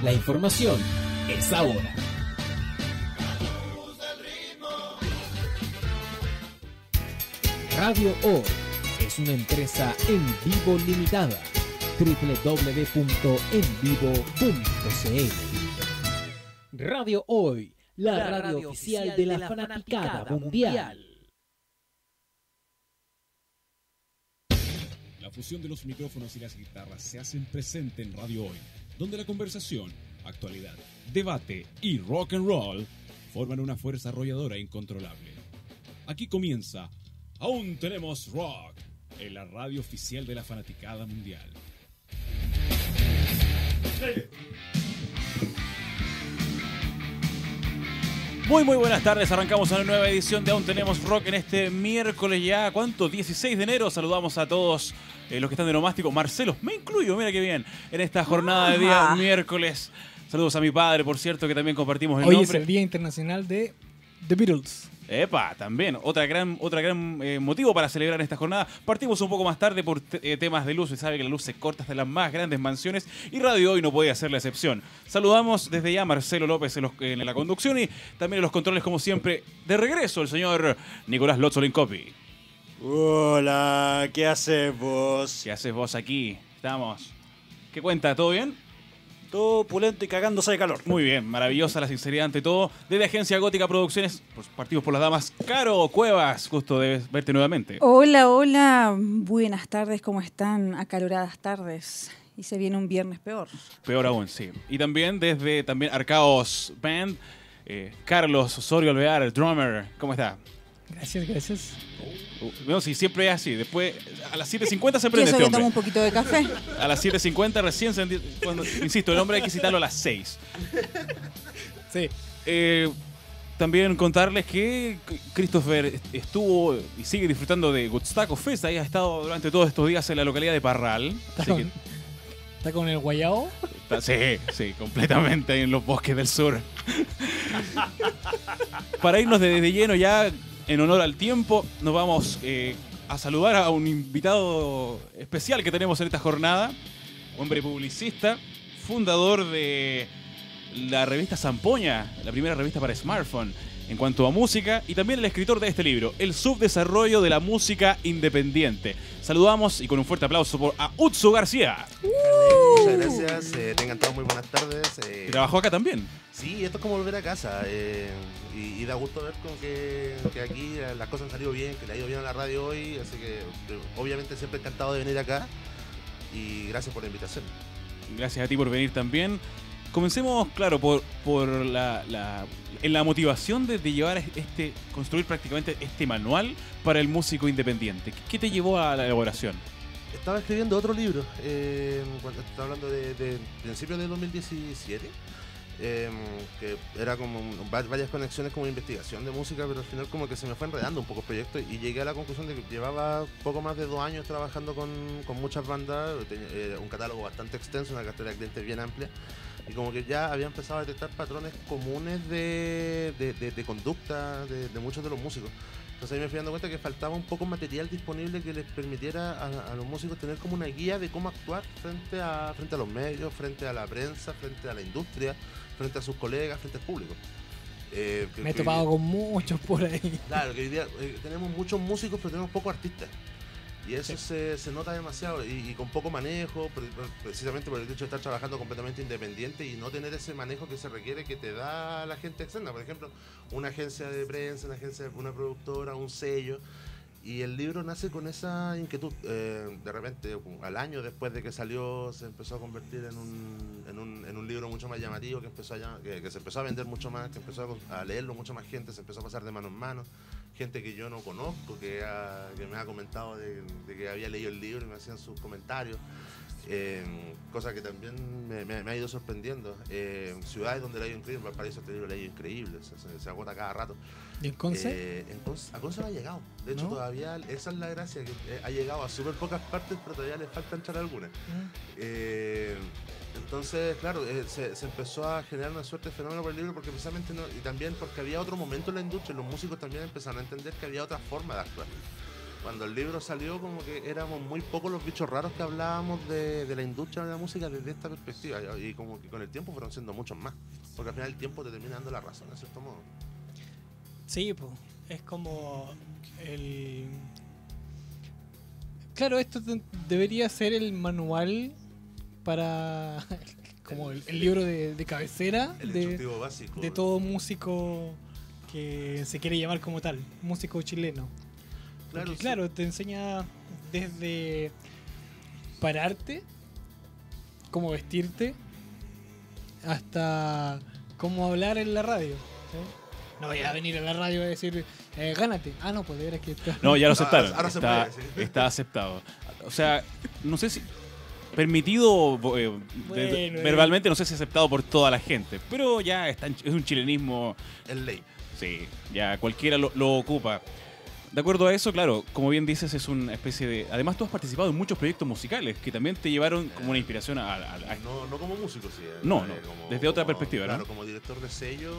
La información es ahora. Radio Hoy es una empresa En Vivo limitada. www.envivo.cl. Radio Hoy, la radio oficial de la fanaticada mundial. La fusión de los micrófonos y las guitarras se hacen presente en Radio Hoy, donde la conversación, actualidad, debate y rock and roll forman una fuerza arrolladora e incontrolable. Aquí comienza Aún Tenemos Rock, en la radio oficial de la fanaticada mundial. Muy buenas tardes, arrancamos una nueva edición de Aún Tenemos Rock en este miércoles ya, ¿cuánto? 16 de enero, saludamos a todos los que están de nomástico, Marcelo, me incluyo, mira qué bien, en esta jornada de día miércoles. Saludos a mi padre, por cierto, que también compartimos el Hoy nombre. es el Día Internacional de The Beatles. Epa, también, otra gran motivo para celebrar esta jornada. Partimos un poco más tarde por temas de luz, se sabe que la luz se corta hasta las más grandes mansiones y Radio Hoy no podía ser la excepción. Saludamos desde ya a Marcelo López en la conducción y también en los controles, como siempre, de regreso el señor Nicolás Lotzolincopi. Hola, ¿qué haces vos? ¿Qué haces vos aquí? Estamos. ¿Qué cuenta? ¿Todo bien? Todo pulento y cagándose de calor. Muy bien, maravillosa la sinceridad ante todo. Desde Agencia Gótica Producciones, pues partimos por las damas. Caro Cuevas, gusto de verte nuevamente. Hola, buenas tardes, ¿cómo están? Acaloradas tardes. Y se viene un viernes peor. Peor aún, sí. Y también desde Arcaos Band, Carlos Osorio Alvear, el drummer. ¿Cómo está? Gracias. No, sí, siempre es así. Después, a las 7:50 se prende ¿Eso este que hombre. tomo un poquito de café? A las 7:50 recién se... Insisto, el hombre hay que citarlo a las 6. Sí. También contarles que Christopher estuvo y sigue disfrutando de Woodstock Fest. Ahí ha estado durante todos estos días en la localidad de Parral. ¿Está con el guayao? Sí, completamente ahí en los bosques del sur. Para irnos de lleno ya, en honor al tiempo, nos vamos a saludar a un invitado especial que tenemos en esta jornada. Hombre publicista, fundador de la revista Zampoña, la primera revista para smartphone en cuanto a música, y también el escritor de este libro, El subdesarrollo de la música independiente. Saludamos y con un fuerte aplauso a Utsu García. Muchas gracias, tengan todos muy buenas tardes. ¿Trabajó acá también? Sí, esto es como volver a casa y da gusto ver con que aquí las cosas han salido bien, que le ha ido bien a la radio hoy, así que obviamente siempre encantado de venir acá y gracias por la invitación. Gracias a ti por venir también. Comencemos, claro, por en la motivación de llevar construir prácticamente este manual para el músico independiente. ¿Qué te llevó a la elaboración? Estaba escribiendo otro libro, cuando estaba hablando de principios del 2017, que era como varias conexiones como investigación de música, pero al final como que se me fue enredando un poco el proyecto y llegué a la conclusión de que llevaba poco más de 2 años trabajando con muchas bandas, un catálogo bastante extenso, una cartera de clientes bien amplia, y como que ya había empezado a detectar patrones comunes de conducta de muchos de los músicos. Entonces ahí me fui dando cuenta que faltaba un poco material disponible que les permitiera a los músicos tener como una guía de cómo actuar frente a los medios, frente a la prensa, frente a la industria, frente a sus colegas, frente al público. Me he topado con muchos por ahí. Claro, que hoy día tenemos muchos músicos pero tenemos pocos artistas. Y eso se nota demasiado y con poco manejo, precisamente por el hecho de estar trabajando completamente independiente y no tener ese manejo que se requiere que te da la gente externa. Por ejemplo, una agencia de prensa, una productora, un sello. Y el libro nace con esa inquietud. De repente, al año después de que salió, se empezó a convertir en un libro mucho más llamativo, que se empezó a vender mucho más, que empezó a leerlo mucha más gente, se empezó a pasar de mano en mano. Gente que yo no conozco, que me ha comentado de que había leído el libro y me hacían sus comentarios. Cosa que también me ha ido sorprendiendo. Ciudades donde le ha ido increíble, Valparaíso este libro le ha ido increíble, se agota cada rato. ¿Y en Conce? A Conce no ha llegado. De hecho, todavía esa es la gracia, que ha llegado a súper pocas partes, pero todavía le falta entrar algunas. Entonces, claro, se empezó a generar una suerte de fenómeno por el libro porque precisamente y también porque había otro momento en la industria, los músicos también empezaron a entender que había otra forma de actuar. Cuando el libro salió, como que éramos muy pocos los bichos raros que hablábamos de la industria de la música desde esta perspectiva. Y como que con el tiempo fueron siendo muchos más. Porque al final el tiempo te termina dando la razón, de cierto modo. Sí, pues. Es como el... Claro, esto debería ser el manual para... como el libro de cabecera El instructivo básico. de todo músico que se quiere llamar como tal, músico chileno. Claro, Porque, sí. claro, te enseña desde pararte, cómo vestirte, hasta cómo hablar en la radio. ¿sí? No voy a venir a la radio a decir, gánate. Ah, no, pues de veras que está. No, ya lo aceptaron. Ahora se está, puede, sí. está aceptado. O sea, no sé si... Permitido verbalmente, no sé si aceptado por toda la gente. Pero ya es un chilenismo... El ley. Sí, ya cualquiera lo ocupa. De acuerdo a eso, claro, como bien dices, es una especie de... Además, tú has participado en muchos proyectos musicales que también te llevaron como una inspiración a No como músico, sí. No, desde otra perspectiva, ¿no? Claro, como director de sello,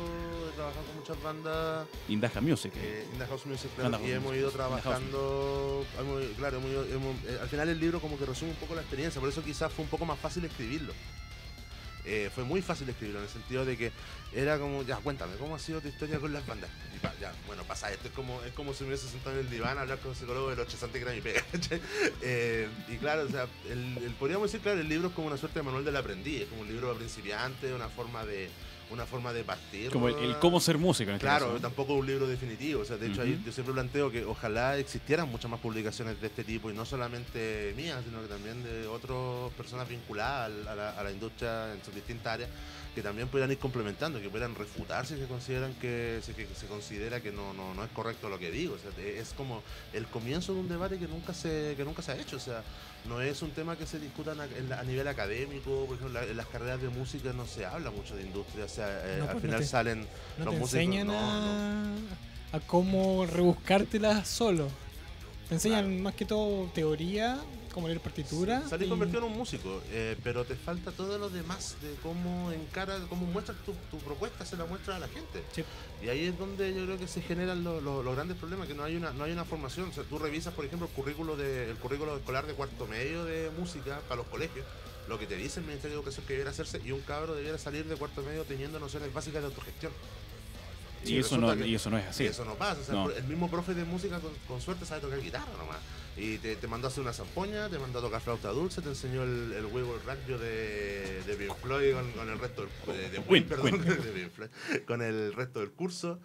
he trabajado con muchas bandas. Indaja Music. In the House Music, claro, House y hemos Music. ido trabajando. Claro, al final el libro como que resume un poco la experiencia, por eso quizás fue un poco más fácil escribirlo. Fue muy fácil escribirlo en el sentido de que era como, ya, cuéntame, ¿cómo ha sido tu historia con las bandas? Y ya, bueno, pasa esto, es como si me hubiese sentado en el diván a hablar con un psicólogo de los chesantes que era mi pega. Y claro, o sea, podríamos decir, claro, el libro es como una suerte de manual del aprendiz, es como un libro para principiantes, una forma de partir. Como el cómo ser músico en este Claro, caso. tampoco un libro definitivo. O sea, de hecho, ahí yo siempre planteo que ojalá existieran muchas más publicaciones de este tipo y no solamente mías, sino que también de otras personas vinculadas a la industria en sus distintas áreas, que también puedan ir complementando, que puedan refutar si se consideran que se considera que no es correcto lo que digo. O sea, es como el comienzo de un debate que nunca se ha hecho. O sea, no es un tema que se discuta a nivel académico. Por ejemplo, en las carreras de música no se habla mucho de industria. O sea, No, al pues, final salen No los te músicos. enseñan a cómo rebuscártelas solo. Te enseñan más que todo teoría, cómo leer partitura. Salís y- convertido en un músico, pero te falta todo lo demás de cómo cómo muestras tu propuesta, se la muestras a la gente. Sí. Y ahí es donde yo creo que se generan los grandes problemas, que no hay una formación. O sea, tú revisas, por ejemplo, el currículo escolar de cuarto medio de música para los colegios, lo que te dice el Ministerio de Educación que debiera hacerse, y un cabro debiera salir de cuarto medio teniendo nociones básicas de autogestión. Y eso no es así. Y eso no pasa. O sea, No. el mismo profe de música con suerte sabe tocar guitarra nomás. Y te mandó a hacer una zampoña, te mandó a tocar flauta dulce, te enseñó el Wiggle Raggio de Pink Floyd con el resto de Queen. de Pink Floyd, con el resto del curso.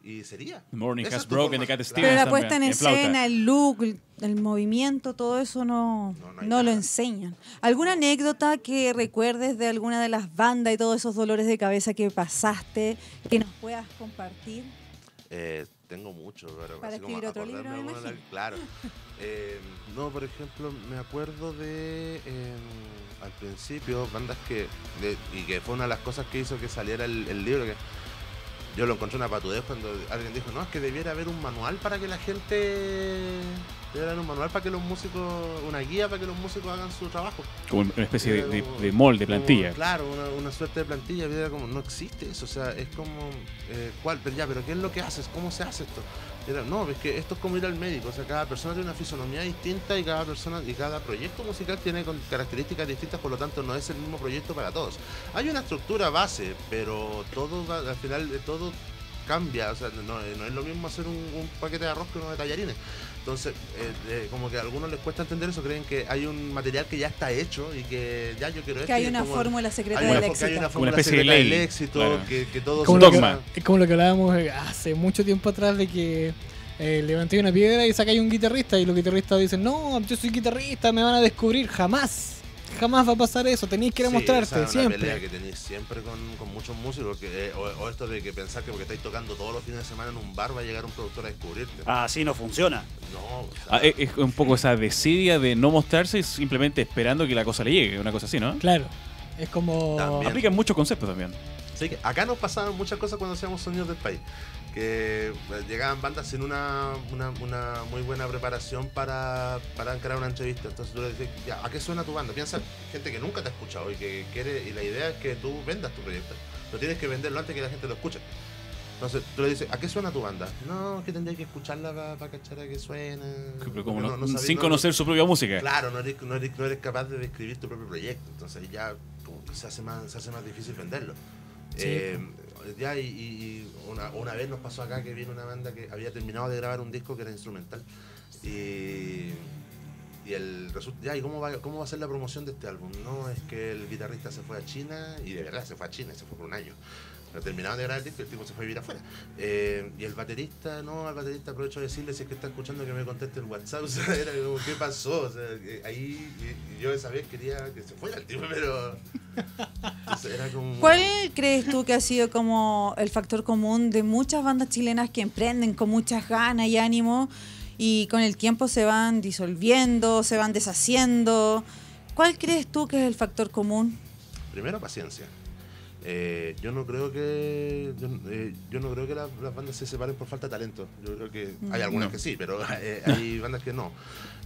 Y sería. The Morning Esa Has es tu Broken, the forma. Cat Claro. Pero la Stevens puesta en también, flauta. escena, el look, el movimiento, todo eso No hay no lo nada. enseñan. ¿Alguna anécdota que recuerdes de alguna de las bandas y todos esos dolores de cabeza que pasaste, que nos puedas compartir? Tengo mucho, pero Para así como escribir otro acordarme libro, me alguna, imagino. claro. No, por ejemplo, me acuerdo de al principio bandas y que fue una de las cosas que hizo que saliera el libro, que yo lo encontré una patudez cuando alguien dijo, no, es que debiera haber un manual para que la gente, debiera haber un manual para que los músicos, una guía para que los músicos hagan su trabajo. Como una especie de Como- molde, como, plantilla. Claro, una suerte de plantilla, pero era como, no existe eso, o sea, es como, ¿cuál? Pero ¿qué es lo que haces? ¿Cómo se hace esto? No, es que esto es como ir al médico, o sea, cada persona tiene una fisonomía distinta y cada proyecto musical tiene características distintas, por lo tanto no es el mismo proyecto para todos. Hay una estructura base, pero al final todo cambia, o sea, no es lo mismo hacer un paquete de arroz que uno de tallarines. Entonces, como que a algunos les cuesta entender eso, creen que hay un material que ya está hecho y que ya yo quiero esto. Que hay y es una como- fórmula secreta hay del una éxito. fórmula especie de secreta del ley, éxito, claro. que todo Como un lo, dogma. que, es como lo que hablábamos hace mucho tiempo atrás de que levanté una piedra y sacáis un guitarrista y los guitarristas dicen, no, yo soy guitarrista, me van a descubrir. Jamás va a pasar eso, tenéis que ir a Sí, mostrarte esa es una pelea siempre. que tenéis siempre con muchos músicos, o esto de que pensar que porque estáis tocando todos los fines de semana en un bar va a llegar un productor a descubrirte. Así no funciona. No, o sea, Es un poco esa desidia de no mostrarse y simplemente esperando que la cosa le llegue, una cosa así, ¿no? Claro, es como... También. Aplican muchos conceptos también. así que acá nos pasaban muchas cosas cuando hacíamos Sonidos del País, que llegaban bandas sin una muy buena preparación para encarar una entrevista. Entonces tú le dices, ya, ¿a qué suena tu banda? Piensa, gente que nunca te ha escuchado y que quiere, y la idea es que tú vendas tu proyecto, pero tienes que venderlo antes que la gente lo escuche. Entonces tú le dices, ¿a qué suena tu banda? No, que tendría que escucharla para cachar a qué suena. Pero como Porque no, sabés- sin conocer su propia música. Claro, no eres capaz de describir tu propio proyecto. Entonces ya como que se hace más difícil venderlo. Sí. Ya y una vez nos pasó acá que vino una banda que había terminado de grabar un disco que era instrumental. Y el ya, ¿y cómo va a ser la promoción de este álbum? No, es que el guitarrista se fue a China, y de verdad se fue a China, se fue por un año. Terminaban de grabar el disco y el tipo se fue a vivir afuera. Y el baterista aprovecho de decirle, si es que está escuchando, que me conteste el WhatsApp. O sea, era como, ¿qué pasó? O sea, ahí y yo esa vez quería que se fuera el tipo, pero... Entonces era como... ¿Cuál crees tú que ha sido como el factor común de muchas bandas chilenas que emprenden con muchas ganas y ánimo y con el tiempo se van disolviendo, se van deshaciendo? ¿Cuál crees tú que es el factor común? Primero, paciencia. Yo no creo que las bandas se separen por falta de talento. Yo creo que hay algunas que sí, pero hay bandas que no.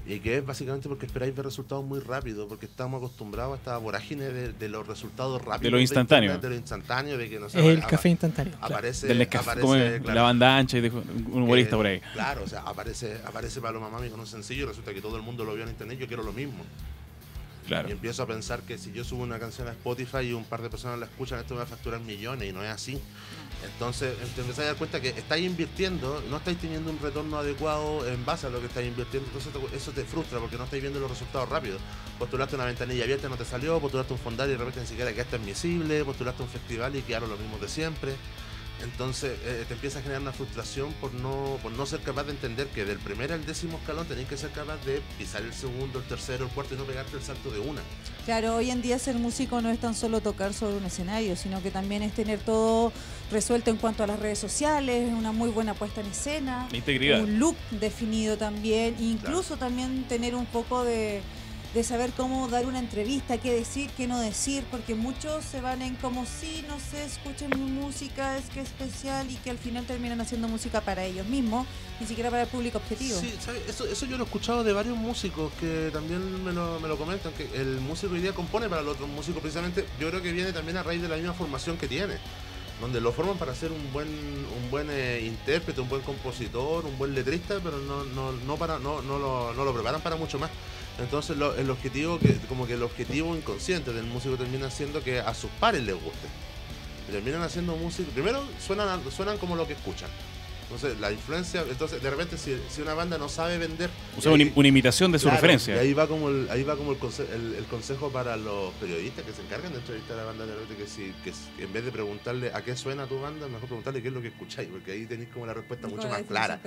Y que es básicamente porque esperáis ver resultados muy rápido, porque estamos acostumbrados a esta vorágine de los resultados rápidos. De lo instantáneo. De lo instantáneo, de que no sé, Es el café instantáneo. claro. Aparece, Del Nescafé, como claro, la banda ancha y de un humorista por ahí. Claro, o sea, aparece Paloma Mami con un sencillo y resulta que todo el mundo lo vio en internet. Yo quiero lo mismo. Claro. Y empiezo a pensar que si yo subo una canción a Spotify y un par de personas la escuchan, esto me va a facturar millones, y no es así. Entonces te empezás a dar cuenta que estáis invirtiendo, no estáis teniendo un retorno adecuado en base a lo que estáis invirtiendo. Entonces eso te frustra porque no estáis viendo los resultados rápidos. Postulaste una ventanilla abierta y no te salió, postulaste un fondal y de repente ni siquiera quedaste admisible, postulaste un festival y quedaron los mismos de siempre. Entonces te empieza a generar una frustración por no ser capaz de entender que del primer al 10º escalón tenéis que ser capaz de pisar el segundo, el tercero, el cuarto y no pegarte el salto de una. Claro, hoy en día ser músico no es tan solo tocar sobre un escenario, sino que también es tener todo resuelto en cuanto a las redes sociales, una muy buena puesta en escena, Integridad. un look definido también, incluso también tener un poco de saber cómo dar una entrevista, qué decir, qué no decir, porque muchos se van en como sí, no sé, escuchen mi música, es que es especial, y que al final terminan haciendo música para ellos mismos, ni siquiera para el público objetivo. Sí, ¿sabes? Eso yo lo he escuchado de varios músicos que también me lo comentan, que el músico hoy día compone para el otro músico, precisamente yo creo que viene también a raíz de la misma formación que tiene, donde lo forman para ser un buen intérprete, un buen compositor, un buen letrista, pero no lo preparan para mucho más. Entonces el objetivo inconsciente del músico termina siendo que a sus pares les guste. Y terminan haciendo música. Primero suenan como lo que escuchan. Entonces la influencia, entonces de repente si una banda no sabe vender, O sea, una imitación de su claro, referencia. Y ahí va como el consejo para los periodistas que se encargan de entrevistar a la banda, de repente, que en vez de preguntarle a qué suena tu banda, mejor preguntarle qué es lo que escucháis, porque ahí tenéis como la respuesta mucho más clara.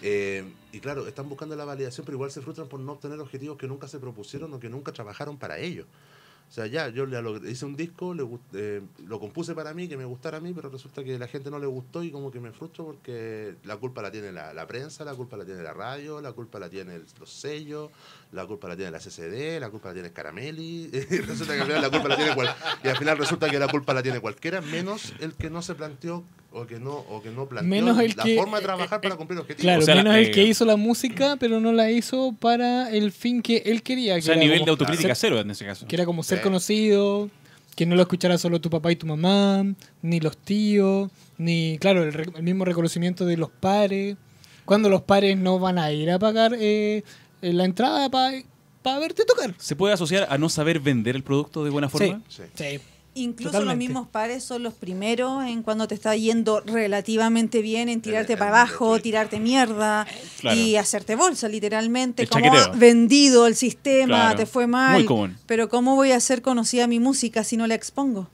Y claro, están buscando la validación, pero igual se frustran por no obtener objetivos que nunca se propusieron o que nunca trabajaron para ellos. O sea, yo hice un disco, lo compuse para mí, que me gustara a mí, pero resulta que a la gente no le gustó y como que me frustro porque la culpa la tiene la prensa, la culpa la tiene la radio, la culpa la tiene los sellos, la culpa la tiene la CCD, la culpa la tiene Caramelli, y resulta que al final la culpa la tiene y al final resulta que la culpa la tiene cualquiera, menos el que no se planteó o que no planteó Menos el la que, forma de trabajar para cumplir objetivos. Claro, O sea, menos el que hizo la música, pero no la hizo para el fin que él quería. O sea, a nivel de autocrítica cero en ese caso. Que era como ser Sí. conocido, que no lo escuchara solo tu papá y tu mamá, ni los tíos, ni, claro, el mismo reconocimiento de los pares. Cuando los pares no van a ir a pagar la entrada para verte tocar. ¿Se puede asociar a no saber vender el producto de buena forma? Sí. Sí. Incluso Totalmente. los mismos pares son los primeros en cuando te está yendo relativamente bien en tirarte El para abajo, retweet. tirarte mierda Claro. y hacerte bolsa, literalmente. El Como chaqueteo. vendido el sistema, Claro. te fue mal. Muy común. Pero ¿cómo voy a hacer conocida mi música si no la expongo?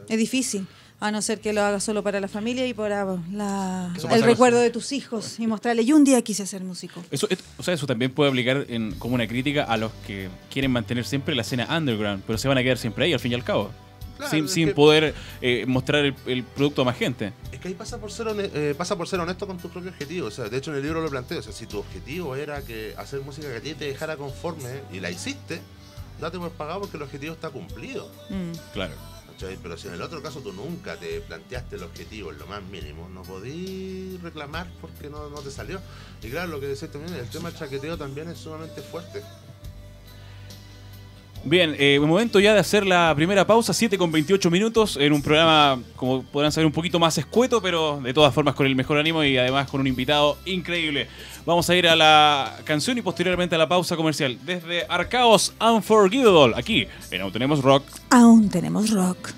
Es difícil. A no ser que lo hagas solo para la familia y para Eso el pasa recuerdo de tus hijos y mostrarle, yo un día quise ser músico. Eso también puede aplicar como una crítica a los que quieren mantener siempre la escena underground, pero se van a quedar siempre ahí al fin y al cabo. Claro, sin es sin que- poder mostrar el producto a más gente. Es que ahí pasa por ser honesto con tu propio objetivo. O sea, de hecho en el libro lo planteo. O sea, si tu objetivo era que hacer música que a ti te dejara conforme y la hiciste, date por pagado porque el objetivo está cumplido. Claro. ¿Cachai? Pero si en el otro caso tú nunca te planteaste el objetivo en lo más mínimo, no podís reclamar porque no te salió. Y claro, lo que decís también, el tema del chaqueteo también es sumamente fuerte. Bien, momento ya de hacer la primera pausa, 7:28 en un programa, como podrán saber, un poquito más escueto, pero de todas formas con el mejor ánimo y además con un invitado increíble. Vamos a ir a la canción y posteriormente a la pausa comercial. Desde Arcaos Unforgivable, aquí en Aún Tenemos Rock. Aún tenemos rock.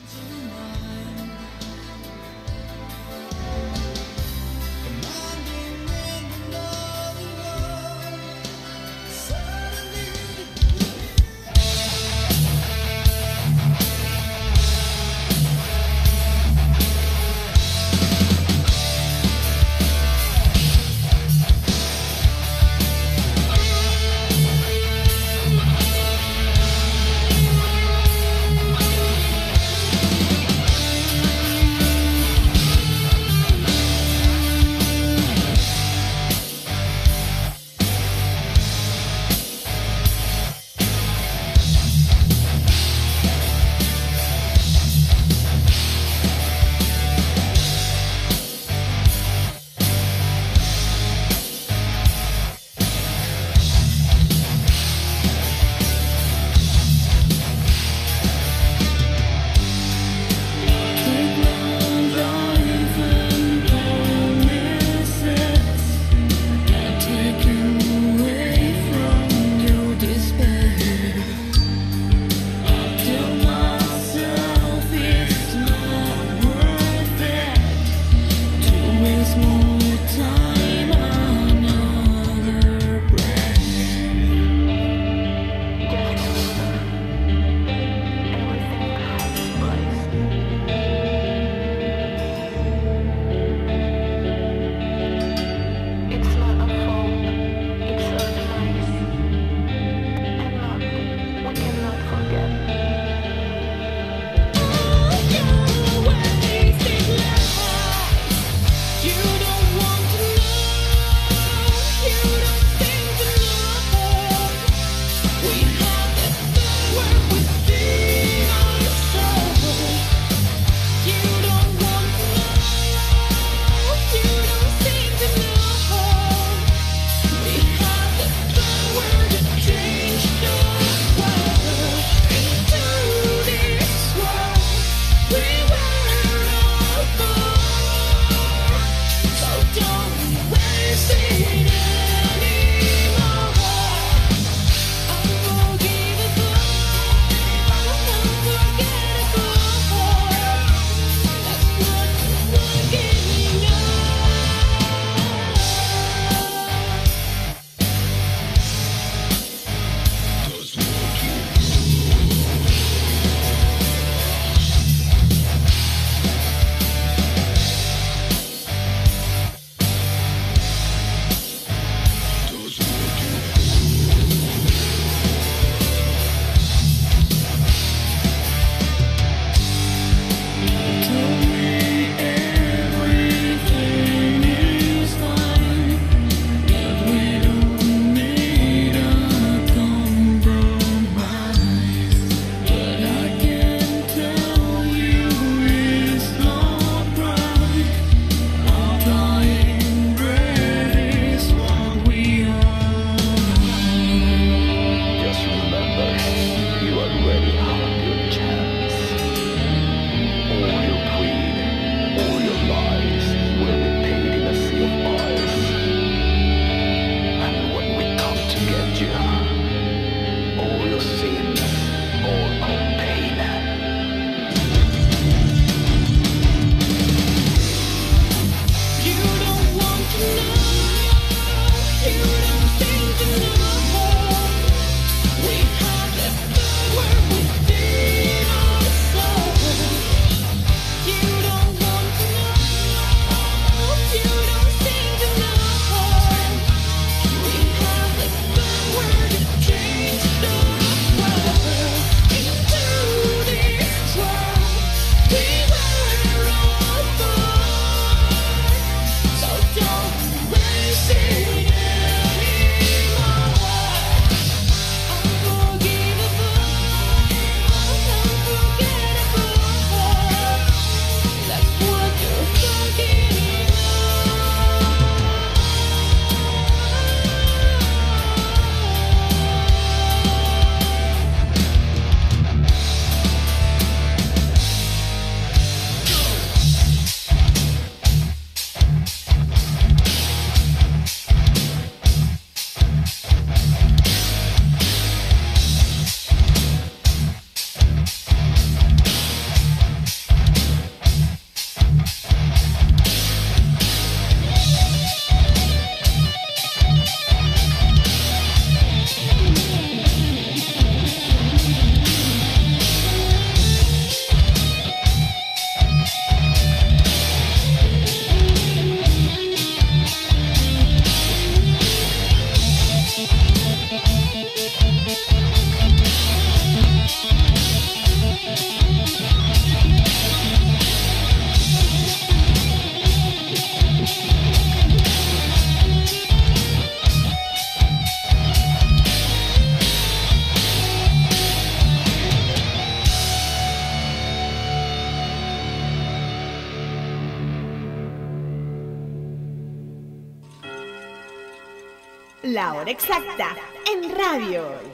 La hora exacta en Radio Hoy.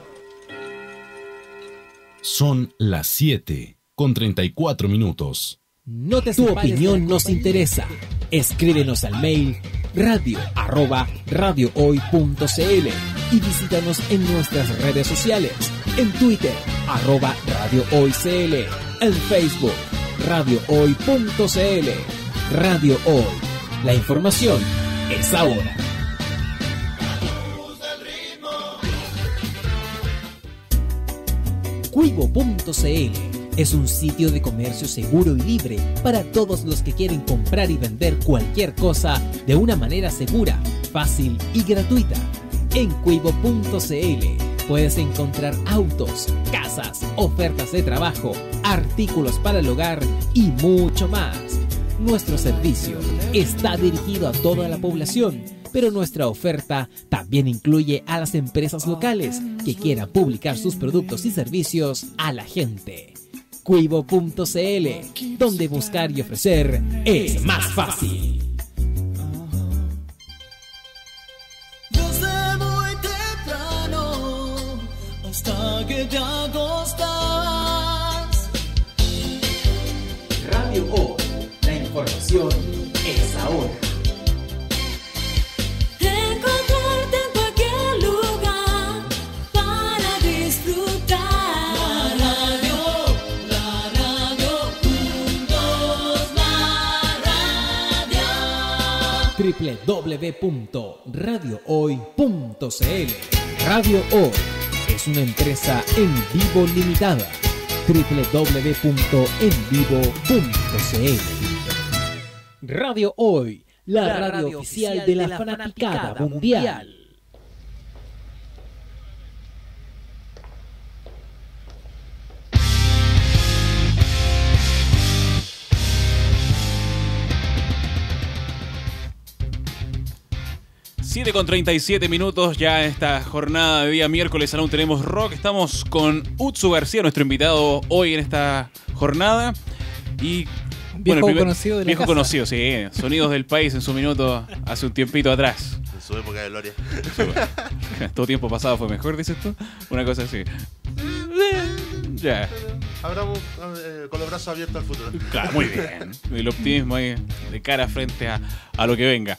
Son las 7:34. Tu opinión nos interesa. Escríbenos al mail radio@radiohoy.cl y visítanos en nuestras redes sociales. En Twitter, @radiohoycl. En Facebook, radiohoy.cl. Radio Hoy. La información es ahora. Cuivo.cl es un sitio de comercio seguro y libre para todos los que quieren comprar y vender cualquier cosa de una manera segura, fácil y gratuita. En Cuivo.cl puedes encontrar autos, casas, ofertas de trabajo, artículos para el hogar y mucho más. Nuestro servicio está dirigido a toda la población, pero nuestra oferta también incluye a las empresas locales que quieran publicar sus productos y servicios a la gente. Cuivo.cl, donde buscar y ofrecer es más fácil. Desde muy temprano hasta que te acostas. Radio Hoy, la información es ahora. Encontrarte en cualquier lugar para disfrutar. La radio juntos, la radio. www.radiohoy.cl. Radio Hoy es una empresa en vivo limitada. www.envivo.cl. Radio Hoy, la radio oficial de la fanaticada mundial. Con 37 minutos ya esta jornada de día miércoles. Aún tenemos rock. Estamos con Utsu García, nuestro invitado hoy en esta jornada. Y Viejo conocido de la viejo casa. conocido, sí. Sonidos del país en su minuto hace un tiempito atrás. En su época de gloria. Todo tiempo pasado fue mejor, dices tú. Una cosa así. Ya. Abramos con los brazos abiertos al futuro. Claro, muy bien. El optimismo ahí de cara frente a lo que venga.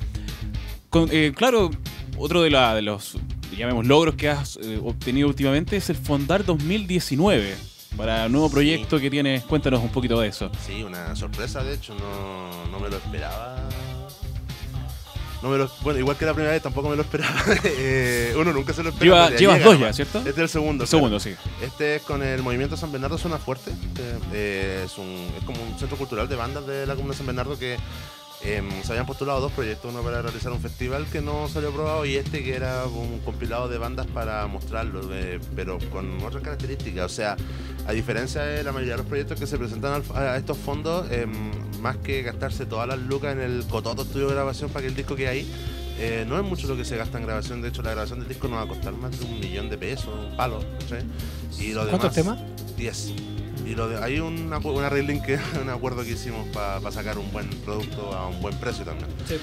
Claro, otro de los llamemos logros que has obtenido últimamente es el Fondar 2019 para el nuevo proyecto que tienes. Cuéntanos un poquito de eso. Sí, una sorpresa, de hecho, no me lo esperaba. Bueno, igual que la primera vez tampoco me lo esperaba. Uno nunca se lo espera. Llevas dos ya, ¿cierto? Este es el segundo. El segundo, claro. sí. Este es con el Movimiento San Bernardo Zona Fuerte. Es como un centro cultural de bandas de la comuna de San Bernardo que se habían postulado dos proyectos, uno para realizar un festival que no salió aprobado y este que era un compilado de bandas para mostrarlo, pero con otras características. O sea, a diferencia de la mayoría de los proyectos que se presentan a estos fondos, más que gastarse todas las lucas en el cototo estudio de grabación para que el disco quede ahí, no es mucho lo que se gasta en grabación. De hecho, la grabación del disco nos va a costar más de $1 millón, un palo, ¿sí? Y lo ¿Cuántos demás, temas? 10. Y hay un arregling que un acuerdo que hicimos para sacar un buen producto a un buen precio también. Sí.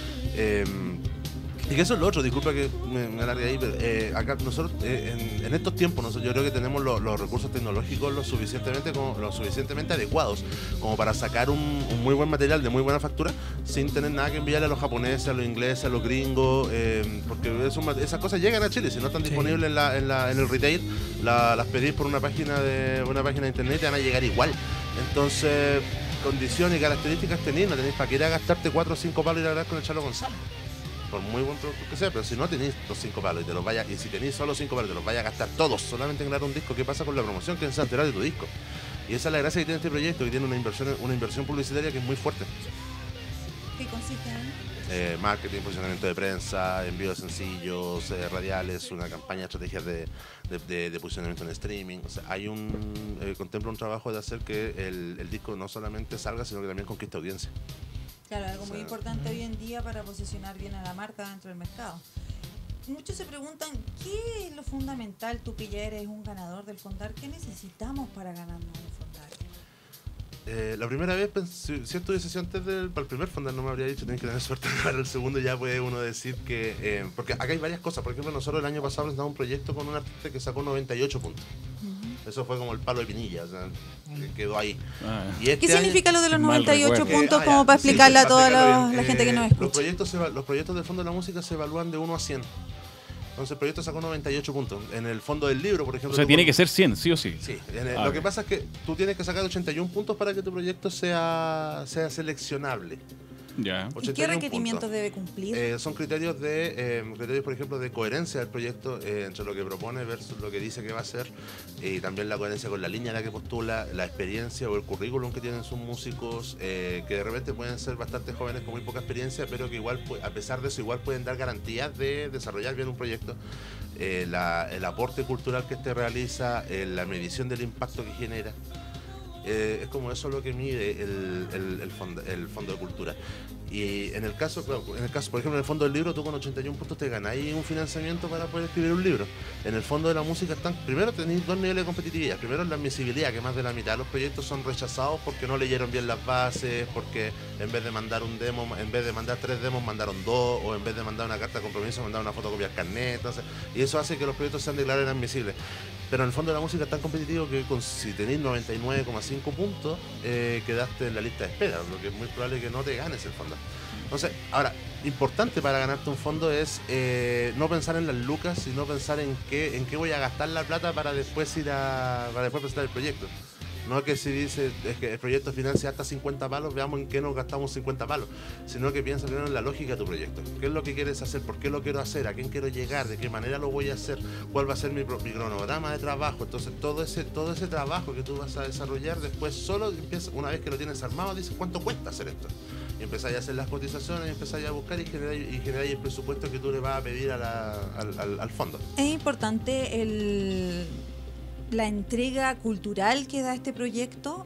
Y que eso es lo otro, disculpa que me alargue ahí, pero acá nosotros en estos tiempos yo creo que tenemos los recursos tecnológicos lo suficientemente adecuados como para sacar un muy buen material de muy buena factura sin tener nada que enviarle a los japoneses, a los ingleses, a los gringos, porque esas cosas llegan a Chile. Si no están disponibles en el retail, las pedís por una página de internet y te van a llegar igual. Entonces, condiciones y características tenéis, no tenéis para que ir a gastarte 4 o 5 palos y ir a hablar con el Chalo González. Por muy buen producto que sea, pero si no tenéis los 5 palos y si tenéis solo 5 palos te los vayas a gastar todos solamente en grabar un disco, ¿qué pasa con la promoción? Que es enterar de tu disco. Y esa es la gracia que tiene este proyecto, que tiene una inversión publicitaria que es muy fuerte. ¿Qué consiste en? Marketing, posicionamiento de prensa, envío de sencillos, radiales, una campaña de estrategias de posicionamiento en streaming. O sea, contempla un trabajo de hacer que el disco no solamente salga, sino que también conquiste audiencia. Claro, algo muy importante hoy en día para posicionar bien a la marca dentro del mercado. Muchos se preguntan, ¿qué es lo fundamental? Tú que ya eres un ganador del Fondar, ¿qué necesitamos para ganarnos el Fondar? La primera vez, si esto hubiese sido antes para el primer Fondar, no me habría dicho, tenés que tener suerte para el segundo, ya puede uno decir que... porque acá hay varias cosas, por ejemplo, nosotros el año pasado presentamos un proyecto con un artista que sacó 98 puntos. Eso fue como el palo de pinilla, o sea, que quedó ahí. Y este ¿Qué significa lo de los Mal 98 recuerdo. puntos? Como para explicarle a toda para la gente que nos Los escucha. proyectos del Fondo de la Música se evalúan de 1 a 100. Entonces el proyecto sacó 98 puntos. En el fondo del libro, por ejemplo... O sea, tiene que ser 100, sí o sí. Sí, Ah, lo ok. que pasa es que tú tienes que sacar 81 puntos para que tu proyecto sea seleccionable. Ya. ¿Y 81 qué requerimientos puntos. debe cumplir? Son criterios por ejemplo, de coherencia del proyecto entre lo que propone versus lo que dice que va a hacer, y también la coherencia con la línea en la que postula, la experiencia o el currículum que tienen sus músicos, que de repente pueden ser bastante jóvenes con muy poca experiencia, pero que igual, a pesar de eso, igual pueden dar garantías de desarrollar bien un proyecto. El aporte cultural que este realiza, la medición del impacto que genera. Es como eso lo que mide el fondo de cultura. Y en el caso, por ejemplo, en el fondo del libro, tú con 81 puntos te ganas ahí un financiamiento para poder escribir un libro. En el fondo de la música primero tenéis dos niveles de competitividad. Primero la admisibilidad, que más de la mitad de los proyectos son rechazados porque no leyeron bien las bases, porque en vez de mandar un demo, en vez de mandar 3 demos, mandaron 2, o en vez de mandar una carta de compromiso, mandaron una fotocopia al carnet. Entonces, y eso hace que los proyectos sean declarados inadmisibles. Pero en el fondo de la música es tan competitivo que si tenéis 99,5 puntos, quedaste en la lista de espera, lo que es muy probable que no te ganes el fondo. Entonces, ahora, importante para ganarte un fondo es no pensar en las lucas, sino pensar en qué voy a gastar la plata para después presentar el proyecto. No es que si dice es que el proyecto financia hasta 50 palos, veamos en qué nos gastamos 50 palos, sino que piensa primero en la lógica de tu proyecto. ¿Qué es lo que quieres hacer? ¿Por qué lo quiero hacer? ¿A quién quiero llegar? ¿De qué manera lo voy a hacer? ¿Cuál va a ser mi cronograma de trabajo? Entonces todo ese trabajo que tú vas a desarrollar, después solo una vez que lo tienes armado, dices ¿cuánto cuesta hacer esto? Y empezáis a hacer las cotizaciones, y empezáis a buscar y generáis el presupuesto que tú le vas a pedir al fondo. Es importante la entrega cultural que da este proyecto.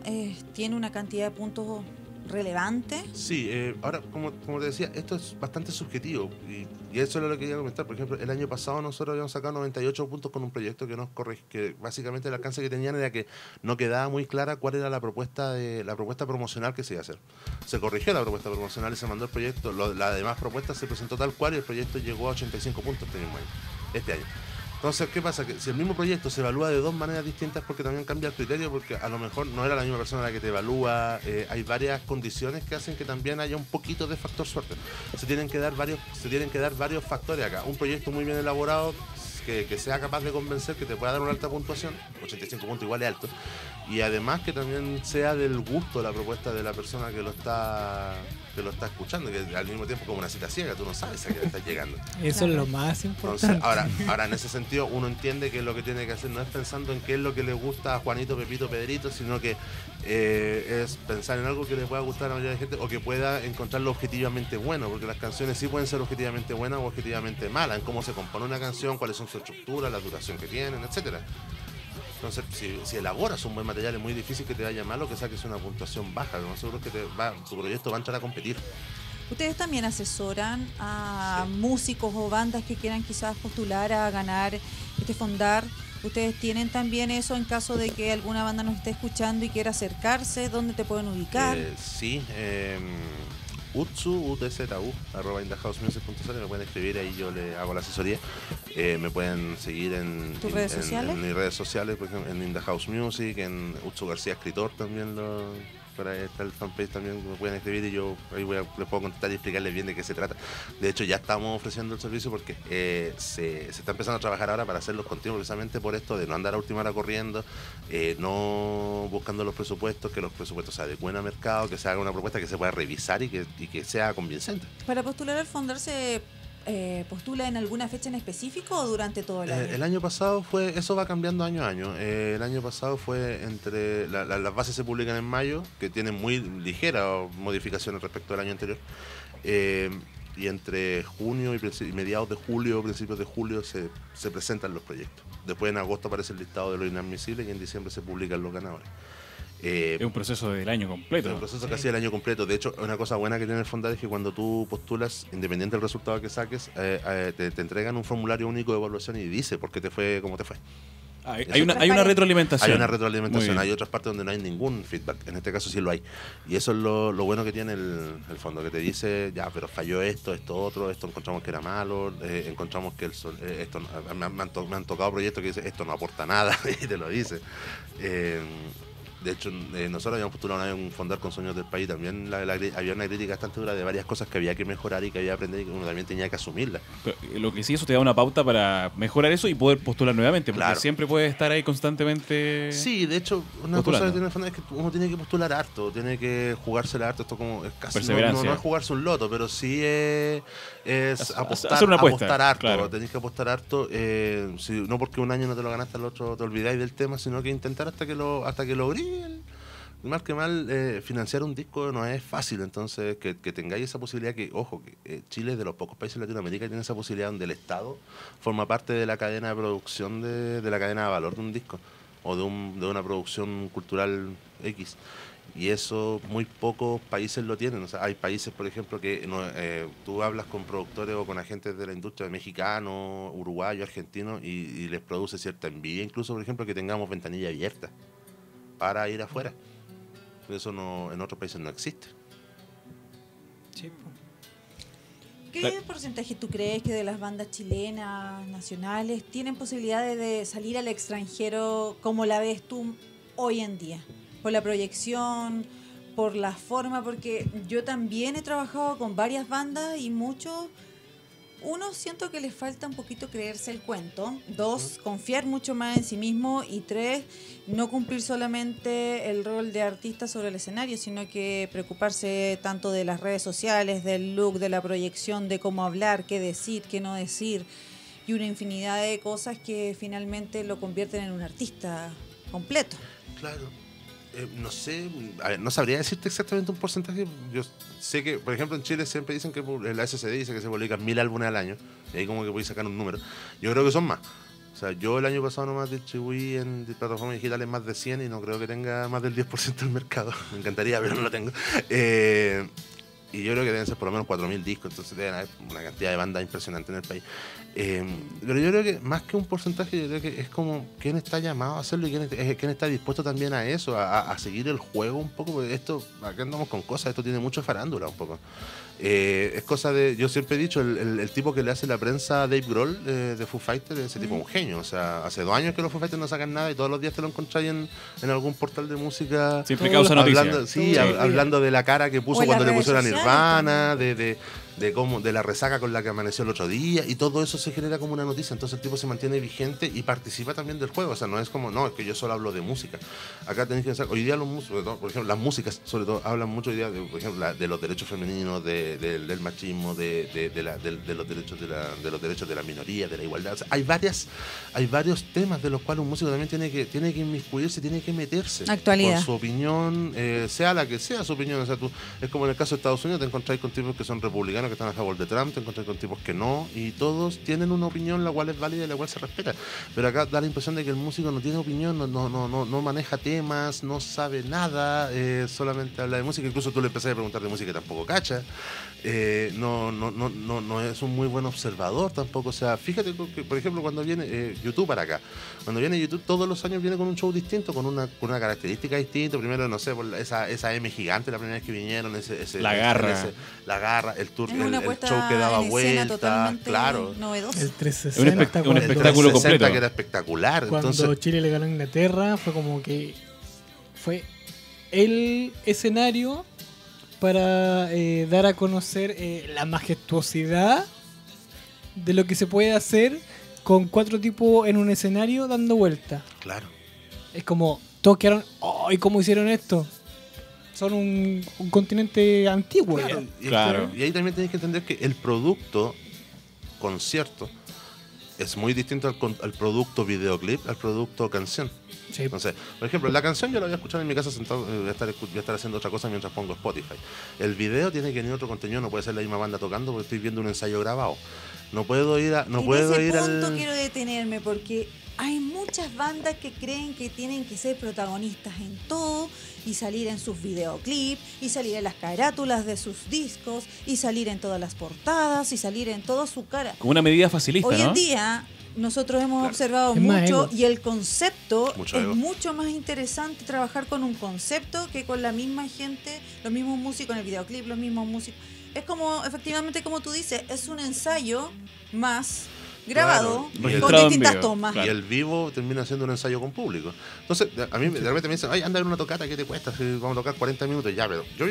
Tiene una cantidad de puntos relevante. Sí, ahora, como te decía, esto es bastante subjetivo y eso es lo que quería comentar. Por ejemplo, el año pasado nosotros habíamos sacado 98 puntos con un proyecto que básicamente el alcance que tenían era que no quedaba muy clara cuál era la propuesta promocional que se iba a hacer. Se corrigió la propuesta promocional y se mandó el proyecto. La demás propuesta se presentó tal cual y el proyecto llegó a 85 puntos este año. Entonces, ¿qué pasa? Que si el mismo proyecto se evalúa de dos maneras distintas, porque también cambia el criterio, porque a lo mejor no era la misma persona la que te evalúa, hay varias condiciones que hacen que también haya un poquito de factor suerte. Se tienen que dar varios factores acá. Un proyecto muy bien elaborado, que sea capaz de convencer, que te pueda dar una alta puntuación, 85 puntos igual es alto, y además que también sea del gusto la propuesta de la persona que lo está escuchando, que al mismo tiempo como una cita ciega, tú no sabes a qué le estás llegando. Eso es lo más importante. Entonces, ahora en ese sentido uno entiende que lo que tiene que hacer no es pensando en qué es lo que le gusta a Juanito, Pepito, Pedrito, sino que es pensar en algo que le pueda gustar a la mayoría de gente o que pueda encontrarlo objetivamente bueno, porque las canciones sí pueden ser objetivamente buenas o objetivamente malas, en cómo se compone una canción, cuáles son sus estructuras, la duración que tienen, etcétera. Entonces, si elaboras un buen material, es muy difícil que te vaya mal o que saques una puntuación baja. Lo más seguro es que tu proyecto va a entrar a competir. ¿Ustedes también asesoran a músicos o bandas que quieran quizás postular a ganar este Fondar? ¿Ustedes tienen también eso en caso de que alguna banda nos esté escuchando y quiera acercarse? ¿Dónde te pueden ubicar? Sí, utsu@indahousemusic.cl, me pueden escribir, ahí yo le hago la asesoría. Me pueden seguir en ¿Tus redes sociales? En mis redes sociales, por ejemplo, en In The House Music, en Utsu García Escritor también, para estar el fanpage también me pueden escribir y yo ahí les puedo contestar y explicarles bien de qué se trata. De hecho, ya estamos ofreciendo el servicio porque se está empezando a trabajar ahora para hacerlos continuos, precisamente por esto de no andar a última hora corriendo, no buscando los presupuestos, que los presupuestos se adecúen al mercado, que se haga una propuesta que se pueda revisar y que sea convincente. Para postular al Fondar se postula en alguna fecha en específico o durante todo el año? El año pasado eso va cambiando año a año. El año pasado fue las bases se publican en mayo, que tienen muy ligeras modificaciones respecto al año anterior. Y entre junio y mediados de julio, principios de julio, se presentan los proyectos. Después en agosto aparece el listado de los inadmisibles y en diciembre se publican los ganadores. Es un proceso del año completo. Es un proceso casi del año completo. De hecho, una cosa buena que tiene el Fondar es que cuando tú postulas, independiente del resultado que saques, te entregan un formulario único de evaluación y dice por qué te fue como te fue. Hay una retroalimentación. Hay una retroalimentación, Muy bien. hay otras partes donde no hay ningún feedback. En este caso sí lo hay. Y eso es lo bueno que tiene el fondo, que te dice, ya, pero falló esto otro, esto encontramos que era malo, encontramos que esto me han tocado proyectos que dicen, esto no aporta nada, y te lo dice. De hecho, nosotros habíamos postulado una vez un fondar con Sueños del País, también había una crítica bastante dura de varias cosas que había que mejorar y que había que aprender y que uno también tenía que asumirlas. Pero lo que sí, eso te da una pauta para mejorar eso y poder postular nuevamente, porque Claro. siempre puedes estar ahí constantemente. Sí, de hecho, una postulando. cosa que tiene el fondo es que uno tiene que postular harto, tiene que jugársela harto, esto como es casi Perseverancia. no es jugarse un loto, pero sí es apostar, hacer una apuesta, apostar harto, claro. tenés que apostar harto, no porque un año no te lo ganaste, al otro te olvidáis del tema, sino que intentar hasta que lo brillen. Mal que mal, financiar un disco no es fácil, entonces que tengáis esa posibilidad, que ojo, que Chile es de los pocos países de Latinoamérica que tiene esa posibilidad donde el Estado forma parte de la cadena de producción, de la cadena de valor de un disco o de una producción cultural X. Y eso muy pocos países lo tienen. O sea, hay países, por ejemplo, que tú hablas con productores o con agentes de la industria mexicano, uruguayo, argentino, y les produce cierta envidia, incluso, por ejemplo, que tengamos ventanilla abierta para ir afuera. Eso en otros países no existe. ¿Qué porcentaje tú crees que de las bandas chilenas, nacionales, tienen posibilidades de salir al extranjero como la ves tú hoy en día? Por la proyección, por la forma, porque yo también he trabajado con varias bandas y uno, siento que les falta un poquito creerse el cuento. 2, confiar mucho más en sí mismo. Y 3, no cumplir solamente el rol de artista sobre el escenario, sino que preocuparse tanto de las redes sociales, del look, de la proyección, de cómo hablar, qué decir, qué no decir. Y una infinidad de cosas que finalmente lo convierten en un artista completo. Claro. No sé, a ver, no sabría decirte exactamente un porcentaje. Yo sé que, por ejemplo, en Chile siempre dicen que la SCD dice que se publican 1000 álbumes al año, y ahí como que podéis sacar un número. Yo creo que son más. O sea, yo el año pasado nomás distribuí en plataformas digitales más de 100 y no creo que tenga más del 10% del mercado. Me encantaría, pero no lo tengo. Y yo creo que deben ser por lo menos 4000 discos, entonces deben haber una cantidad de bandas impresionante en el país. Pero yo creo que más que un porcentaje, yo creo que es como quién está llamado a hacerlo y quién está dispuesto también a eso, a seguir el juego un poco, porque acá andamos con cosas, esto tiene mucho farándula un poco. Es cosa de, yo siempre he dicho, el tipo que le hace la prensa a Dave Grohl de Foo Fighters, ese tipo es un genio. O sea, hace 2 años que los Foo Fighters no sacan nada y todos los días te lo encontráis en algún portal de música. Siempre causa noticia. Hablando de la cara que puso O en cuando las le pusieron a redes Nirvana, de la resaca con la que amaneció el otro día, y todo eso se genera como una noticia. Entonces el tipo se mantiene vigente y participa también del juego. O sea, no es como, no, es que yo solo hablo de música. Acá tenéis que pensar, hoy día los músicos, por ejemplo, las músicas sobre todo hablan mucho hoy día por ejemplo, de los derechos femeninos, del machismo, de los derechos de la minoría, de la igualdad. O sea, hay varios temas de los cuales un músico también tiene que inmiscuirse, tiene que meterse. Actualidad. Con su opinión, sea la que sea su opinión. O sea, es como en el caso de Estados Unidos, te encontráis con tipos que son republicanos, que están a favor de Trump, te encontráis con tipos que no, y todos tienen una opinión la cual es válida y la cual se respeta. Pero acá da la impresión de que el músico no tiene opinión, no maneja temas, no sabe nada, solamente habla de música. Incluso tú le empezás a preguntar de música y tampoco cacha. No es un muy buen observador tampoco. O sea, fíjate que, por ejemplo, cuando viene YouTube para acá, cuando viene YouTube todos los años viene con un show distinto, con una característica distinta. Primero, no sé, por esa M gigante la primera vez que vinieron, La garra, el tour, Es una el puesta show que daba en escena vuelta, totalmente claro. novedosa. El 360. Un El espectáculo 360 completo. que era espectacular. Cuando Entonces, Chile le ganó a Inglaterra, fue como que fue el escenario para dar a conocer la majestuosidad de lo que se puede hacer con 4 tipos en un escenario dando vuelta. claro. Es como, todos quedaron, ¡ay, cómo hicieron esto! Son un continente antiguo. Claro. Claro. Y ahí también tenéis que entender que el producto concierto es muy distinto al producto videoclip, al producto canción. Sí. Entonces, por ejemplo, la canción yo la voy a escuchar en mi casa sentado, voy a estar haciendo otra cosa mientras pongo Spotify. El video tiene que venir otro contenido, no puede ser la misma banda tocando porque estoy viendo un ensayo grabado. No puedo ir En ese punto quiero detenerme porque hay muchas bandas que creen que tienen que ser protagonistas en todo y salir en sus videoclips y salir en las carátulas de sus discos y salir en todas las portadas y salir en toda su cara. Como una medida facilista, Hoy ¿no? en día nosotros hemos Claro. observado Es más mucho ego. y el concepto Mucho es ego. mucho más interesante trabajar con un concepto que con la misma gente, los mismos músicos en el videoclip, los mismos músicos. Es como, efectivamente, como tú dices, es un ensayo más grabado Claro. con Registrado en distintas vivo. tomas. Claro. Y el vivo termina siendo un ensayo con público. Entonces, a mí de repente me dicen, ay, anda en una tocata, ¿qué te cuesta? Si vamos a tocar 40 minutos, ya, pero yo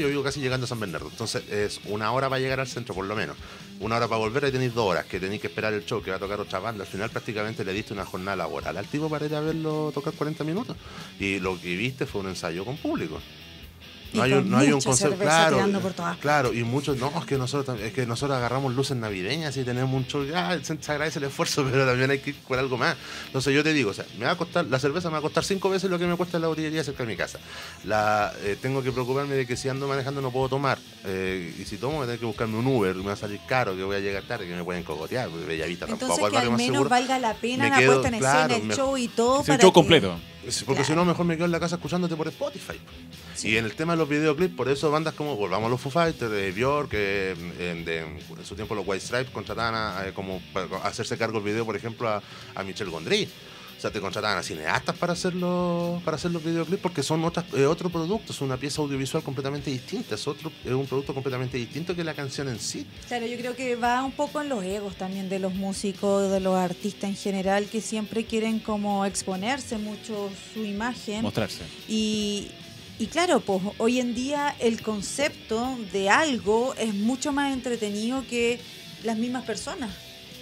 vivo casi llegando a San Bernardo. Entonces, es una hora para llegar al centro, por lo menos. Una hora para volver, ahí tenéis 2 horas, que tenéis que esperar el show, que va a tocar otra banda. Al final, prácticamente le diste una jornada laboral al tipo para ir a verlo tocar 40 minutos. Y lo que viste fue un ensayo con público. Y con mucha cerveza claro, tirando por todas claro, y muchos, no, es que nosotros agarramos luces navideñas y tenemos un show, se agradece el esfuerzo, pero también hay que ir por algo más. Entonces yo te digo, o sea, la cerveza me va a costar 5 veces lo que me cuesta la botillería cerca de mi casa. Tengo que preocuparme de que si ando manejando no puedo tomar, y si tomo voy a tener que buscarme un Uber, me va a salir caro, que voy a llegar tarde, que me pueden cogotear, porque Bellavista Entonces tampoco es el que al barrio más menos seguro. valga la pena Me la quedo, puesta en claro, escena, el mejor. show y todo. Es el para show que- completo. Porque si Claro. no, mejor me quedo en la casa escuchándote por Spotify. Sí. Y en el tema de los videoclips, por eso bandas como, volvamos a los Foo Fighters, Björk, en su tiempo los White Stripes contrataban como para hacerse cargo del video, por ejemplo, a Michel Gondry. O sea, te contrataban a cineastas para hacer los videoclips porque son otro producto, es una pieza audiovisual completamente distinta, es un producto completamente distinto que la canción en sí. Claro, yo creo que va un poco en los egos también de los músicos, de los artistas en general, que siempre quieren como exponerse mucho su imagen. Mostrarse. Y claro, pues hoy en día el concepto de algo es mucho más entretenido que las mismas personas.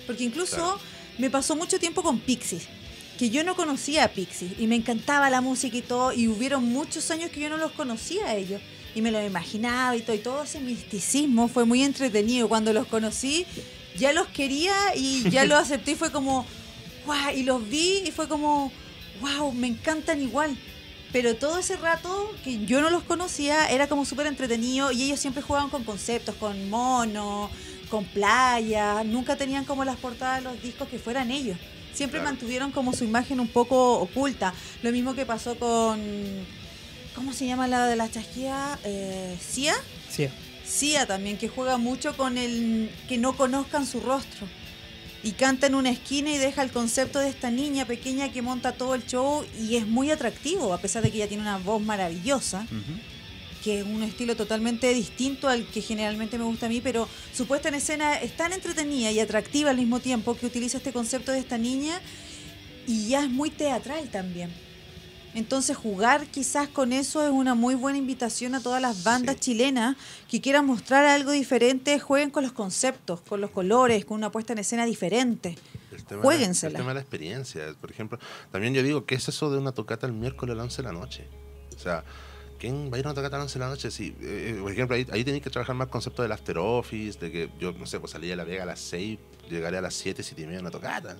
Porque incluso Claro. me pasó mucho tiempo con Pixies, que yo no conocía a Pixies y me encantaba la música y todo, y hubieron muchos años que yo no los conocía a ellos y me los imaginaba y todo ese misticismo fue muy entretenido. Cuando los conocí ya los quería y ya los acepté y fue como guau, y los vi y fue como wow, me encantan igual. Pero todo ese rato que yo no los conocía era como súper entretenido y ellos siempre jugaban con conceptos, con monos, con playa, nunca tenían como las portadas de los discos que fueran ellos. Siempre Claro. mantuvieron como su imagen un poco oculta. Lo mismo que pasó con, ¿cómo se llama la de la chasquilla? ¿Sia? Sí. Sia también, que juega mucho con el que no conozcan su rostro. Y canta en una esquina y deja el concepto de esta niña pequeña que monta todo el show y es muy atractivo, a pesar de que ella tiene una voz maravillosa, que es un estilo totalmente distinto al que generalmente me gusta a mí, pero su puesta en escena es tan entretenida y atractiva al mismo tiempo que utiliza este concepto de esta niña y ya es muy teatral también. Entonces jugar quizás con eso es una muy buena invitación a todas las bandas chilenas que quieran mostrar algo diferente, jueguen con los conceptos, con los colores, con una puesta en escena diferente. Juéguensela. El tema de la experiencia. Por ejemplo, también yo digo, ¿qué es eso de una tocata el miércoles a las 11 de la noche? O sea, ¿quién va a ir a una tocata a las 11 de la noche? Si, por ejemplo, ahí tenéis que trabajar más el concepto del after office, de que yo, no sé, pues salí de La Vega a las 6, llegaré a las 7, 7:30 a una tocata.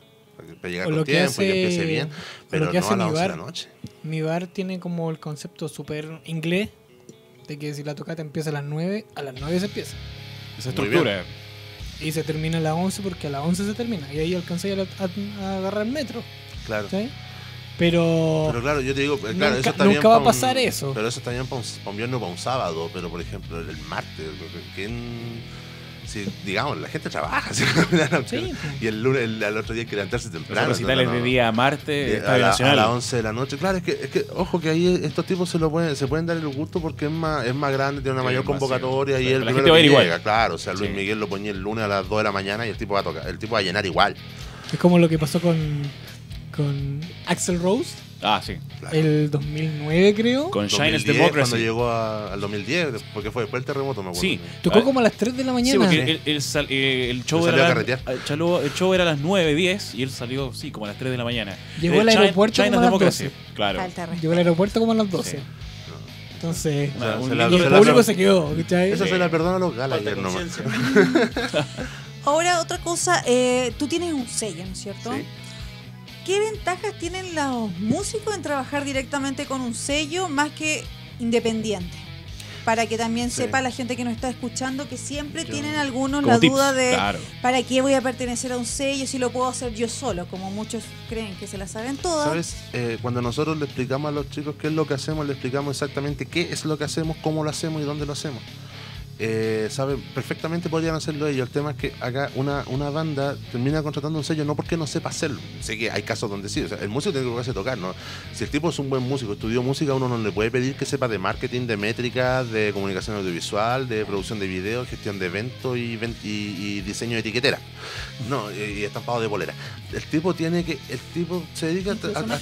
Para llegar O con lo que tiempo hace- y que empiece bien, o pero lo que no hace a las mi 11 de la bar. noche. Mi bar tiene como el concepto súper inglés de que si la tocata empieza a las 9 se empieza. Esa Muy estructura. Y se termina a las 11 porque a las 11 se termina. Y ahí alcancé a agarrar el metro. Claro. ¿Sí? Pero Claro, yo te digo, claro, nunca- eso está nunca bien va a pa' un- pasar eso. Pero eso está bien para un viernes o para un sábado, pero por ejemplo el martes, si, digamos, la gente trabaja, ¿sí? Sí. Y el lunes, al otro día hay que levantarse Los temprano. recitales de día martes, Estadio a Nacional. las 11 de la noche. Claro, es que ojo que ahí estos tipos se pueden dar el gusto porque es más grande, tiene una Sí, mayor es más, convocatoria sí. y Pero el la primero gente va a que ir igual. llega, claro. O sea, Luis Sí. Miguel lo ponía el lunes a las 2 de la mañana y el tipo va a tocar, el tipo va a llenar igual. es como lo que pasó con Axl Rose Ah, sí. Claro. el 2009, creo. Con Shine is 2010, Democracy. cuando llegó al 2010, porque fue después del terremoto, me acuerdo. Sí. Tocó Ah, como a las 3 de la Sí, mañana. porque el show Él salió era a carretear. el show era a las 9:10 y él salió, sí, como a las 3 de la mañana. Llegó al aeropuerto China como a las Democracy. 12. Claro. Falta respeto. Llegó al aeropuerto como a las 12. Sí. Entonces, O sea, Un se la- y lindo el se la- público se quedó. ¿cachai? Eso se la perdona a los Gallagher Falta nomás. conciencia. Ahora otra cosa, tú tienes un sello, ¿no es cierto? Sí. ¿Qué ventajas tienen los músicos en trabajar directamente con un sello más que independiente? Para que también Sí. sepa la gente que nos está escuchando que siempre Yo- tienen algunos Como la tips, duda de claro. ¿para qué voy a pertenecer a un sello si lo puedo hacer yo solo? Como muchos creen que se la saben todas. ¿Sabes? Cuando nosotros le explicamos a los chicos qué es lo que hacemos, le explicamos exactamente qué es lo que hacemos, cómo lo hacemos y dónde lo hacemos. saben perfectamente podrían hacerlo ellos. El tema es que acá una banda termina contratando un sello no porque no sepa hacerlo. Sé que hay casos donde sí, o sea, el músico tiene que poderse tocar, ¿no? Si el tipo es un buen músico, estudió música, uno no le puede pedir que sepa de marketing, de métricas, de comunicación audiovisual, de producción de video, gestión de eventos y diseño de etiquetera. No, y estampado de polera. El tipo se dedica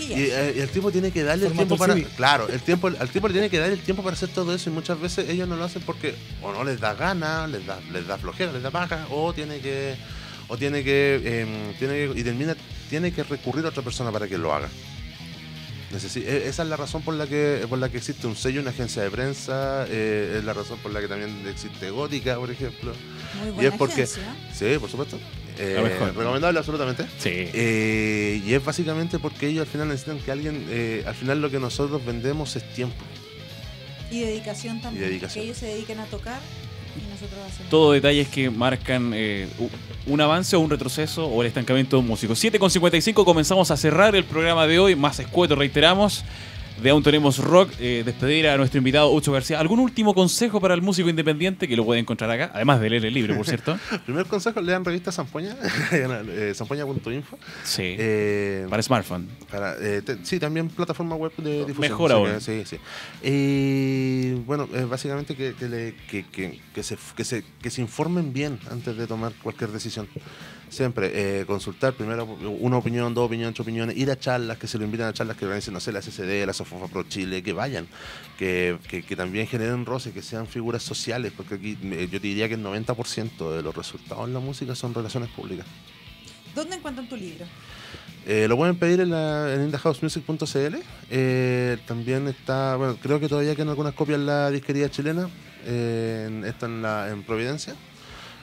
y el tipo tiene que darle el tiempo para... Claro, al tipo le tiene que dar el tiempo para hacer todo eso, y muchas veces ellos no lo hacen porque o no les da ganas, les da flojera, les da paja, tiene que recurrir a otra persona para que lo haga. Esa es la razón por la que existe un sello, una agencia de prensa, es la razón por la que también existe Gótica, por ejemplo. Muy buena y es porque agencia. sí, por supuesto. Recomendable absolutamente. Sí. Y es básicamente porque ellos al final necesitan que alguien, al final lo que nosotros vendemos es tiempo. Y dedicación también. Y dedicación. Que ellos se dediquen a tocar y nosotros hacemos. Todo detalles que marcan un avance o un retroceso o el estancamiento de un músico. 7:55, comenzamos a cerrar el programa de hoy, más escueto, reiteramos. De Aún Tenemos Rock, despedir a nuestro invitado Ucho García. ¿Algún último consejo para el músico independiente que lo puede encontrar acá? Además de leer el libro, por cierto. Primer consejo, lean revista Zampoña, zampoña.info. Sí, para smartphone. Sí, también plataforma web de difusión. Mejor aún. Sí. Bueno, básicamente que se informen bien antes de tomar cualquier decisión. Siempre consultar primero una opinión, dos opiniones, 8 opiniones, ir a charlas, que se lo inviten a charlas que organicen, no sé, la SCD, la Sofofa Pro Chile, que vayan, que también generen roce, que sean figuras sociales, porque aquí yo te diría que el 90% de los resultados en la música son relaciones públicas. ¿Dónde encuentran tu libro? Lo pueden pedir en indahousemusic.cl. También está, bueno, creo que todavía quedan algunas copias en la disquería chilena, está en Providencia.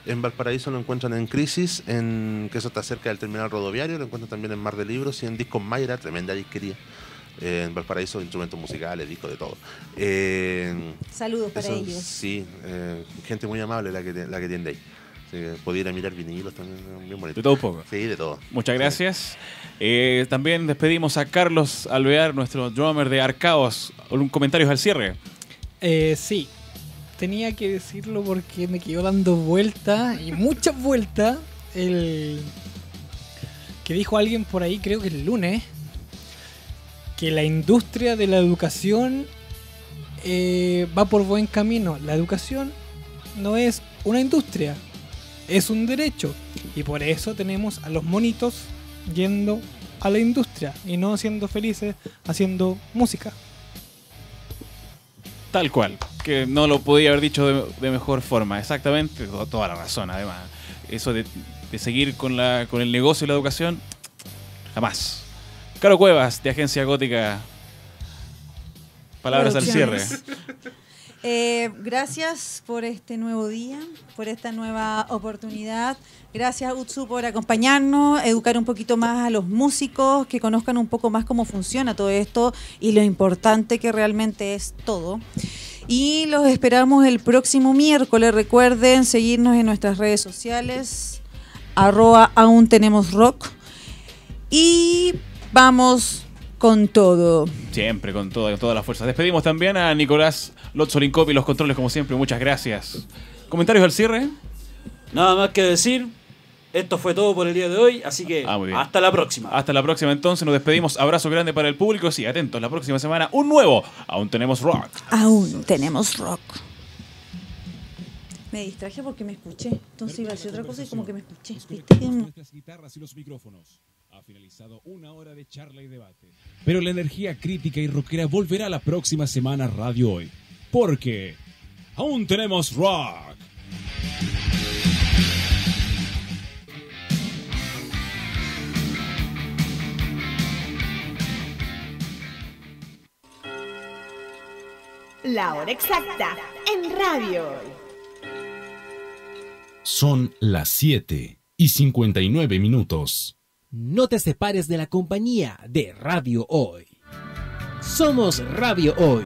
En Valparaíso lo encuentran en Crisis, que eso está cerca del terminal rodoviario. Lo encuentran también en Mar de Libros y en Discos Mayra, tremenda disquería. En Valparaíso, instrumentos musicales, discos de todo. Saludos para ellos. Sí, gente muy amable la que tiende ahí. Sí, podía ir a mirar vinilos también, bien bonito. De todo un poco. Sí, de todo. Muchas gracias. También despedimos a Carlos Alvear, nuestro drummer de Arcaos. ¿Un comentario al cierre? Sí. Tenía que decirlo porque me quedó dando vueltas y muchas vueltas que dijo alguien por ahí, creo que el lunes, que la industria de la educación va por buen camino. La educación no es una industria, es un derecho, y por eso tenemos a los monitos yendo a la industria y no siendo felices haciendo música. Tal cual, que no lo podía haber dicho de mejor forma, exactamente, toda la razón además. Eso de seguir con el negocio y la educación, jamás. Caro Cuevas, de Agencia Gótica, palabras al cierre. Gracias por este nuevo día, por esta nueva oportunidad. Gracias, Utsu, por acompañarnos, educar un poquito más a los músicos, que conozcan un poco más cómo funciona todo esto y lo importante que realmente es todo. Y los esperamos el próximo miércoles. Recuerden seguirnos en nuestras redes sociales, @aún tenemos rock. Y vamos con todo. Siempre, con toda la fuerza. Despedimos también a Nicolás Lotzolinkov y los controles, como siempre. Muchas gracias. ¿Comentarios al cierre? Nada más que decir. Esto fue todo por el día de hoy, así que muy bien. hasta la próxima. Hasta la próxima, entonces. Nos despedimos. Abrazo grande para el público. Sí, atentos. La próxima semana, un nuevo Aún Tenemos Rock. Aún tenemos rock. Me distraje porque me escuché. Entonces iba a decir otra cosa y como que me escuché. ¿Viste? Nuestras guitarras y los micrófonos. Ha finalizado una hora de charla y debate. Pero la energía crítica y rockera volverá la próxima semana a Radio Hoy. Porque aún tenemos rock. La hora exacta en Radio Hoy. Son las 7:59. No te separes de la compañía de Radio Hoy. Somos Radio Hoy.